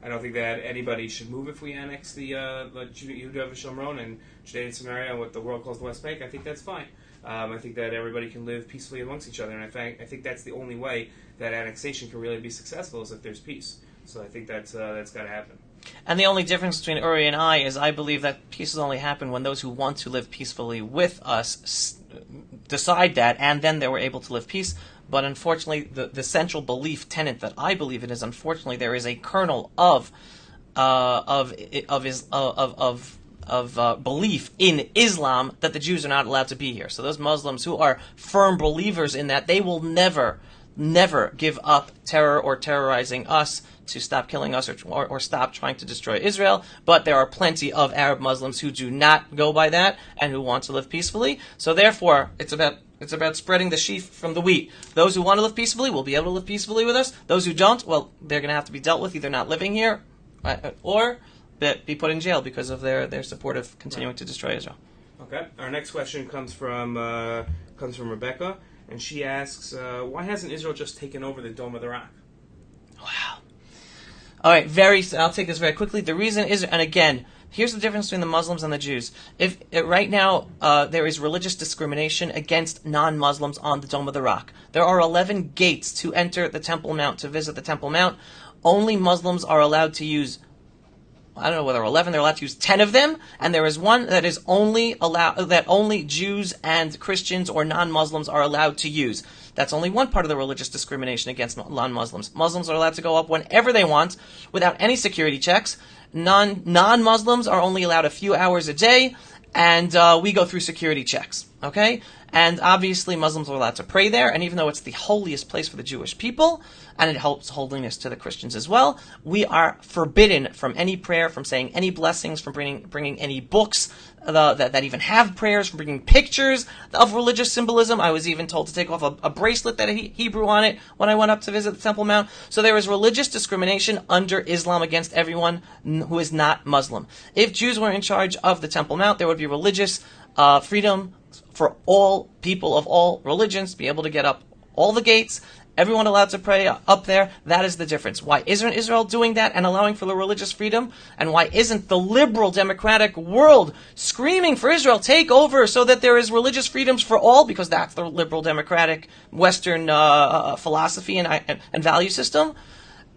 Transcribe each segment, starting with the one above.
I don't think that anybody should move if we annex the Yehuda and Shomron and Judea and Samaria and what the world calls the West Bank. I think that's fine. I think that everybody can live peacefully amongst each other, and I think that's the only way that annexation can really be successful is if there's peace. So I think that's got to happen. And the only difference between Uri and I is I believe that peace will only happen when those who want to live peacefully with us decide that, and then they were able to live peace. But unfortunately, the central belief tenet that I believe in is, unfortunately, there is a kernel of belief in Islam that the Jews are not allowed to be here. So those Muslims who are firm believers in that, they will never give up terror or terrorizing us to stop killing us or stop trying to destroy Israel. But there are plenty of Arab Muslims who do not go by that and who want to live peacefully. So therefore, it's about spreading the sheaf from the wheat. Those who want to live peacefully will be able to live peacefully with us. Those who don't, well, they're going to have to be dealt with, either not living here or be put in jail because of their support of continuing to destroy Israel. Okay. Our next question comes from Rebecca, and she asks, why hasn't Israel just taken over the Dome of the Rock? Wow. All right, I'll take this very quickly. The reason is, and again, here's the difference between the Muslims and the Jews. Right now there is religious discrimination against non-Muslims on the Dome of the Rock. There are 11 gates to enter the Temple Mount, to visit the Temple Mount. Only Muslims are allowed to use, I don't know whether 11, they're allowed to use 10 of them, and there is one that is only Jews and Christians or non-Muslims are allowed to use. That's only one part of the religious discrimination against non-Muslims. Muslims are allowed to go up whenever they want without any security checks. Non-Muslims are only allowed a few hours a day, and we go through security checks, okay? And obviously Muslims are allowed to pray there, and even though it's the holiest place for the Jewish people, and it helps holiness to the Christians as well, we are forbidden from any prayer, from saying any blessings, from bringing any books that even have prayers, from bringing pictures of religious symbolism. I was even told to take off a bracelet that had Hebrew on it when I went up to visit the Temple Mount. So there is religious discrimination under Islam against everyone who is not Muslim. If Jews were in charge of the Temple Mount, there would be religious freedom for all people of all religions, be able to get up all the gates, everyone allowed to pray up there. That is the difference. Why isn't Israel doing that and allowing for the religious freedom? And why isn't the liberal democratic world screaming for Israel, take over so that there is religious freedoms for all? Because that's the liberal democratic Western philosophy and value system.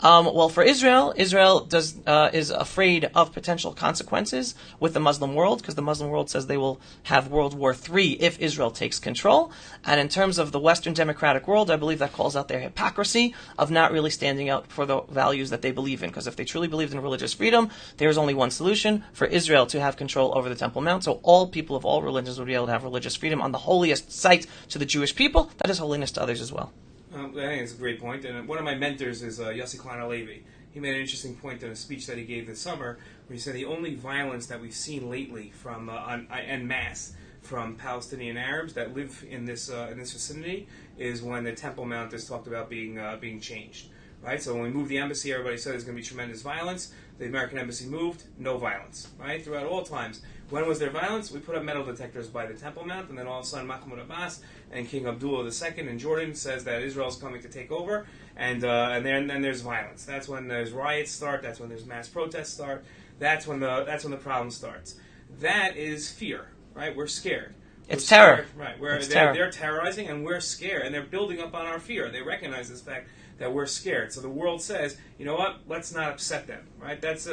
Well, for Israel is afraid of potential consequences with the Muslim world, because the Muslim world says they will have World War III if Israel takes control. And in terms of the Western democratic world, I believe that calls out their hypocrisy of not really standing out for the values that they believe in. Because if they truly believed in religious freedom, there is only one solution: for Israel to have control over the Temple Mount, so all people of all religions would be able to have religious freedom on the holiest site to the Jewish people. That is holiness to others as well. I think it's a great point, and one of my mentors is Yossi Klein Halevi. He made an interesting point in a speech that he gave this summer, where he said the only violence that we've seen lately from en masse from Palestinian Arabs that live in this vicinity is when the Temple Mount is talked about being changed. Right, so when we moved the embassy, everybody said there's going to be tremendous violence. The American embassy moved, no violence. Right, throughout all times. When was there violence? We put up metal detectors by the Temple Mount, and then all of a sudden Mahmoud Abbas and King Abdullah II in Jordan says that Israel's coming to take over, and then there's violence. That's when there's riots start. That's when there's mass protests start. That's when the problem starts. That is fear. Right, we're scared. It's terror. Right, they're terrorizing, and we're scared, and they're building up on our fear. They recognize this fact that we're scared. So the world says, you know what? Let's not upset them. Right? That's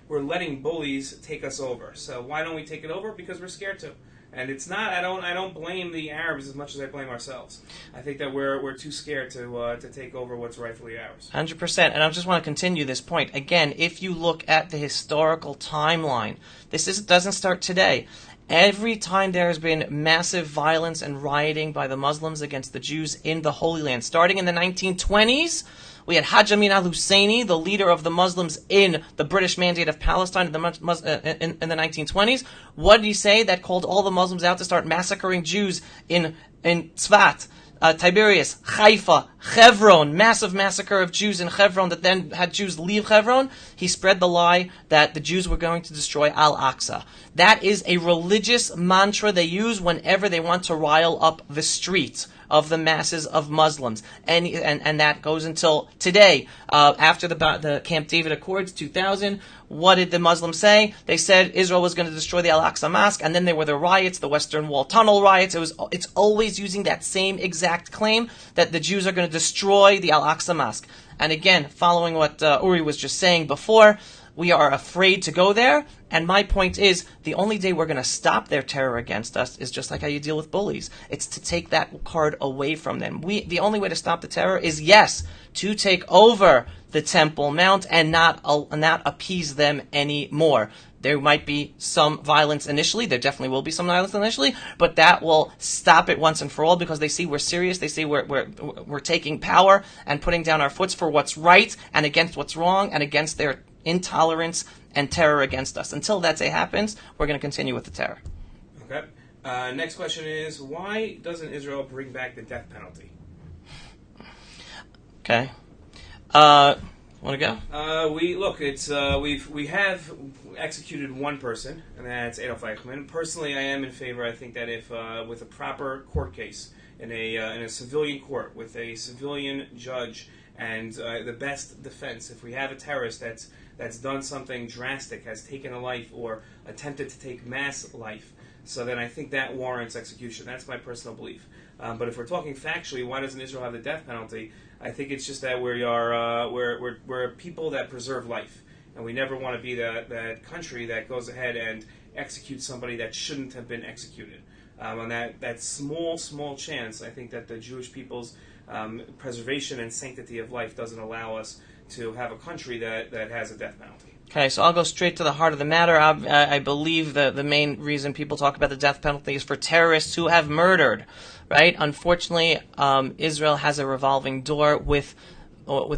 we're letting bullies take us over. So why don't we take it over? Because we're scared to. And it's not. I don't blame the Arabs as much as I blame ourselves. I think that we're too scared to take over what's rightfully ours. 100%. And I just want to continue this point again. If you look at the historical timeline, doesn't start today. Every time there has been massive violence and rioting by the Muslims against the Jews in the Holy Land, starting in the 1920s, we had Hajj Amin al-Husseini, the leader of the Muslims in the British Mandate of Palestine in the 1920s. What did he say? That called all the Muslims out to start massacring Jews in Tzfat, Tiberias, Haifa, Hebron, massive massacre of Jews in Hebron that then had Jews leave Hebron. He spread the lie that the Jews were going to destroy Al-Aqsa. That is a religious mantra they use whenever they want to rile up the street. of the masses of Muslims. And that goes until today. After the Camp David Accords, 2000, what did the Muslims say? They said Israel was going to destroy the Al-Aqsa Mosque, and then there were the riots, the Western Wall Tunnel riots. It's always using that same exact claim that the Jews are going to destroy the Al-Aqsa Mosque. And again, following what Uri was just saying before, we are afraid to go there, and my point is, the only day we're going to stop their terror against us is just like how you deal with bullies. It's to take that card away from them. The only way to stop the terror is, yes, to take over the Temple Mount and not appease them anymore. There might be some violence initially. There definitely will be some violence initially, but that will stop it once and for all because they see we're serious. They see we're taking power and putting down our foots for what's right and against what's wrong and against their intolerance and terror against us. Until that day happens, we're going to continue with the terror. Okay. Next question is, why doesn't Israel bring back the death penalty? Okay. Want to go? We have executed one person, and that's Adolf Eichmann. Personally, I am in favor. I think that if with a proper court case in a civilian court with a civilian judge and the best defense, if we have a terrorist that's done something drastic, has taken a life or attempted to take mass life, so then I think that warrants execution. That's my personal belief. But if we're talking factually, why doesn't Israel have the death penalty? I think it's just that we're people that preserve life, and we never want to be that country that goes ahead and executes somebody that shouldn't have been executed. On that small chance, I think that the Jewish people's preservation and sanctity of life doesn't allow us to have a country that has a death penalty. Okay, so I'll go straight to the heart of the matter. I believe the main reason people talk about the death penalty is for terrorists who have murdered, right? Unfortunately, Israel has a revolving door with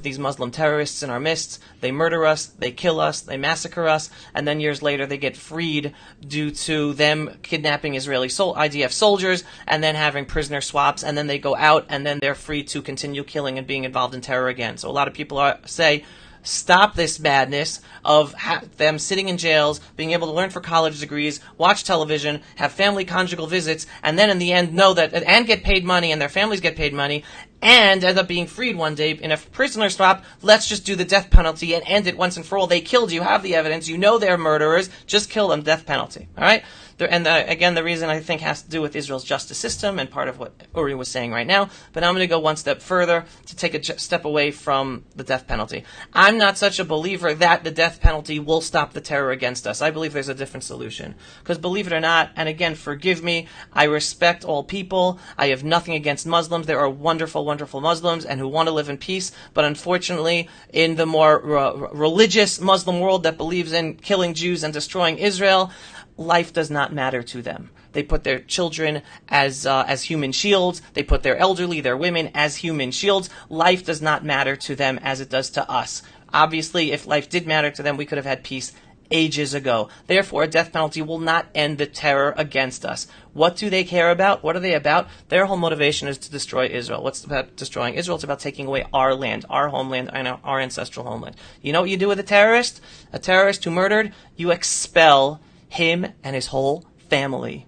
these Muslim terrorists in our midst. They murder us, they kill us, they massacre us, and then years later they get freed due to them kidnapping Israeli IDF soldiers and then having prisoner swaps, and then they go out and then they're free to continue killing and being involved in terror again. So a lot of people say, stop this madness of them sitting in jails, being able to learn for college degrees, watch television, have family conjugal visits, and then in the end know that, and get paid money, and their families get paid money, and end up being freed one day in a prisoner swap. Let's just do the death penalty and end it once and for all. They killed you, have the evidence, you know they're murderers, just kill them, death penalty. All right? Again, the reason I think has to do with Israel's justice system and part of what Uri was saying right now. But I'm going to go one step further to take a step away from the death penalty. I'm not such a believer that the death penalty will stop the terror against us. I believe there's a different solution. Because believe it or not, and again, forgive me, I respect all people. I have nothing against Muslims. There are wonderful, wonderful Muslims and who want to live in peace. But unfortunately, in the more religious Muslim world that believes in killing Jews and destroying Israel, life does not matter to them. They put their children as human shields. They put their elderly, their women, as human shields. Life does not matter to them as it does to us. Obviously, if life did matter to them, we could have had peace ages ago. Therefore, a death penalty will not end the terror against us. What do they care about? What are they about? Their whole motivation is to destroy Israel. What's about destroying Israel? It's about taking away our land, our homeland, and our ancestral homeland. You know what you do with a terrorist? A terrorist who murdered? You expel him and his whole family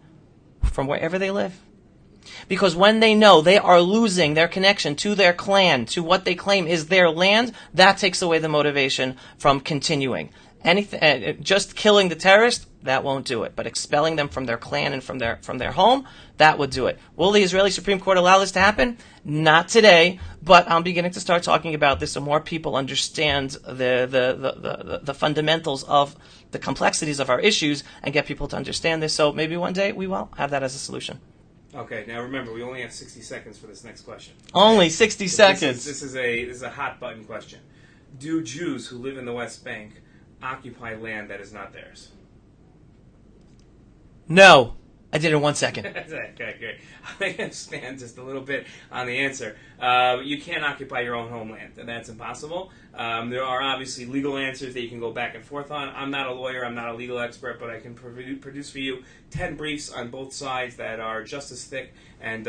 from wherever they live. Because when they know they are losing their connection to their clan, to what they claim is their land, that takes away the motivation from continuing. Just killing the terrorist, that won't do it. But expelling them from their clan and from their home, that would do it. Will the Israeli Supreme Court allow this to happen? Not today, but I'm beginning to start talking about this so more people understand the fundamentals of the complexities of our issues and get people to understand this. So maybe one day we will have that as a solution. Okay, now remember, we only have 60 seconds for this next question. Only 60 seconds. This is a hot button question. Do Jews who live in the West Bank occupy land that is not theirs? No. I did it in 1 second. Okay, great. I'm going to expand just a little bit on the answer. You can't occupy your own homeland, and that's impossible. There are obviously legal answers that you can go back and forth on. I'm not a lawyer, I'm not a legal expert, but I can produce for you 10 briefs on both sides that are just as thick and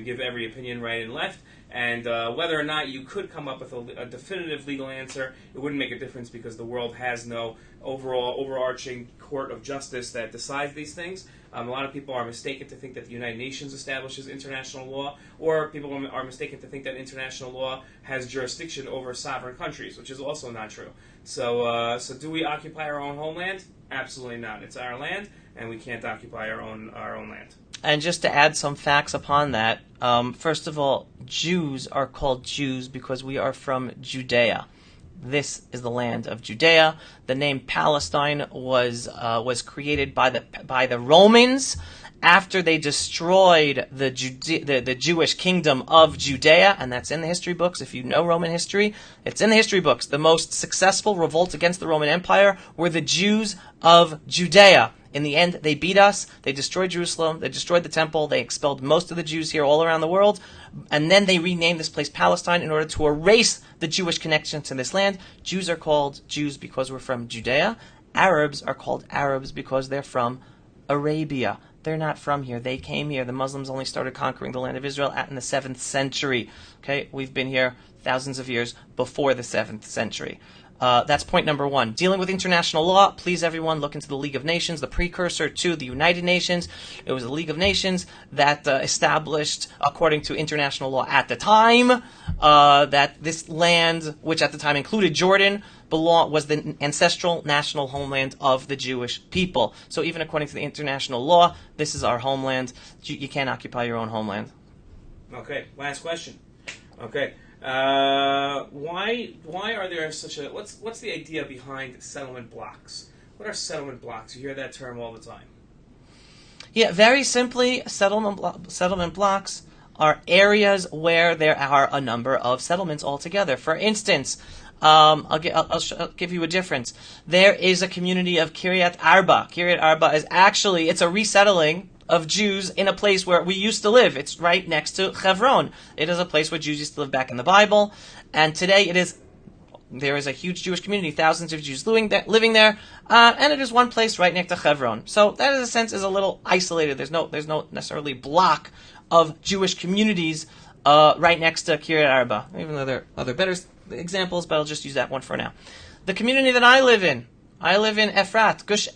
give every opinion right and left. And whether or not you could come up with a definitive legal answer, it wouldn't make a difference because the world has no overarching court of justice that decides these things. A lot of people are mistaken to think that the United Nations establishes international law, or people are mistaken to think that international law has jurisdiction over sovereign countries, which is also not true. So do we occupy our own homeland? Absolutely not. It's our land, and we can't occupy our own land. And just to add some facts upon that, first of all, Jews are called Jews because we are from Judea. This is the land of Judea. The name Palestine was created by the Romans after they destroyed the Jewish kingdom of Judea, and that's in the history books. If you know Roman history, it's in the history books. The most successful revolt against the Roman Empire were the Jews of Judea. In the end, they beat us, they destroyed Jerusalem, they destroyed the temple, they expelled most of the Jews here all around the world, and then they renamed this place Palestine in order to erase the Jewish connection to this land. Jews are called Jews because we're from Judea. Arabs are called Arabs because they're from Arabia. They're not from here. They came here. The Muslims only started conquering the land of Israel in the 7th century. Okay, we've been here thousands of years before the 7th century. That's point number one. Dealing with international law, please everyone look into the League of Nations, the precursor to the United Nations. It was the League of Nations that established, according to international law at the time, that this land, which at the time included Jordan, was the ancestral national homeland of the Jewish people. So even according to the international law, this is our homeland. You can't occupy your own homeland. Okay, last question. Okay. Why are there such a what's the idea behind settlement blocks? What are settlement blocks? You hear that term all the time. Yeah, very simply, settlement blocks are areas where there are a number of settlements altogether. For instance, I'll give you a difference. There is a community of Kiryat Arba. Kiryat Arba is actually, it's a resettling of Jews in a place where we used to live. It's right next to Hebron. It is a place where Jews used to live back in the Bible, and today there is a huge Jewish community, thousands of Jews living there, and it is one place right next to Hebron. So that, in a sense, is a little isolated. There's no necessarily block of Jewish communities right next to Kiryat Arba, even though there are other better examples, but I'll just use that one for now. The community that I live in Efrat, Gush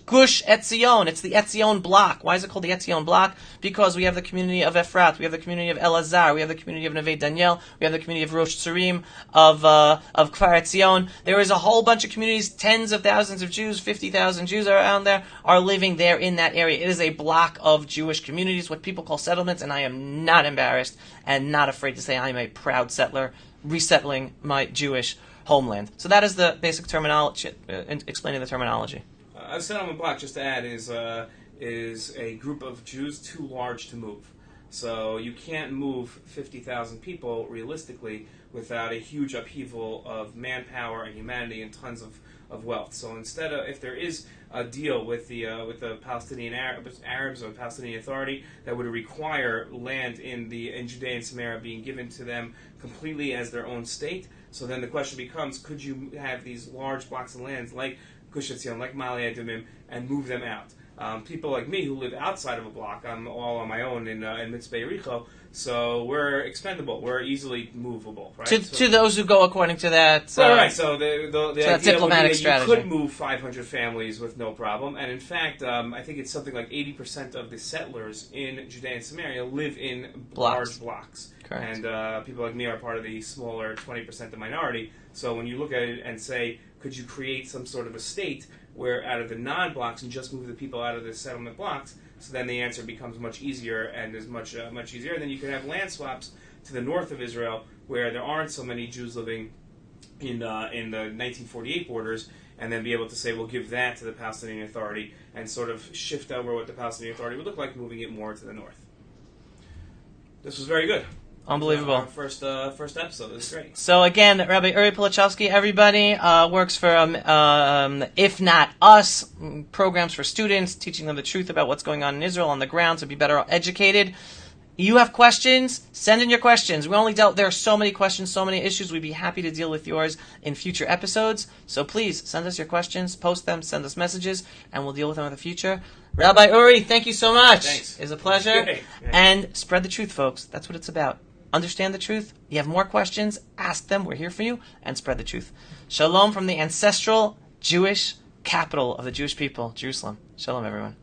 Etzion. It's the Etzion block. Why is it called the Etzion block? Because we have the community of Efrat, we have the community of Elazar, we have the community of Neve Daniel, we have the community of Rosh Tzurim, of Kfar Etzion. There is a whole bunch of communities, tens of thousands of Jews, 50,000 Jews around there, are living there in that area. It is a block of Jewish communities, what people call settlements, and I am not embarrassed and not afraid to say I am a proud settler, resettling my Jewish homeland. So that is the basic terminology, explaining the terminology. A settlement block, just to add, is a group of Jews too large to move. So you can't move 50,000 people realistically without a huge upheaval of manpower and humanity and tons of wealth. So instead of, if there is a deal with the Palestinian Arabs or Palestinian Authority that would require land in Judea and Samaria being given to them completely as their own state, so then the question becomes, could you have these large blocks of lands like Gush Etzion, like Ma'ale Adumim, and move them out? People like me who live outside of a block, I'm all on my own in Mitzvah Yericho, so we're expendable, we're easily movable, right? To those who go according to that. Right. So the idea diplomatic would be that strategy. you could move 500 families with no problem, and in fact, I think it's something like 80% of the settlers in Judea and Samaria live in large blocks. Correct. And people like me are part of the smaller 20% the minority. So when you look at it and say, could you create some sort of a state where out of the non-blocks and just move the people out of the settlement blocks, so then the answer becomes much easier and is much easier. And then you could have land swaps to the north of Israel where there aren't so many Jews living in the 1948 borders, and then be able to say, we'll give that to the Palestinian Authority and sort of shift over what the Palestinian Authority would look like, moving it more to the north. This was very good. Unbelievable. Our first episode. This is great. So again, Rabbi Uri Polachowski, everybody works for, If Not Us, programs for students, teaching them the truth about what's going on in Israel on the ground to be better educated. You have questions? Send in your questions. There are so many questions, so many issues. We'd be happy to deal with yours in future episodes. So please send us your questions, post them, send us messages, and we'll deal with them in the future. Rabbi Uri, thank you so much. Thanks. It's a pleasure. Great. And spread the truth, folks. That's what it's about. Understand the truth. You have more questions, ask them. We're here for you. And spread the truth. Shalom from the ancestral Jewish capital of the Jewish people, Jerusalem. Shalom, everyone.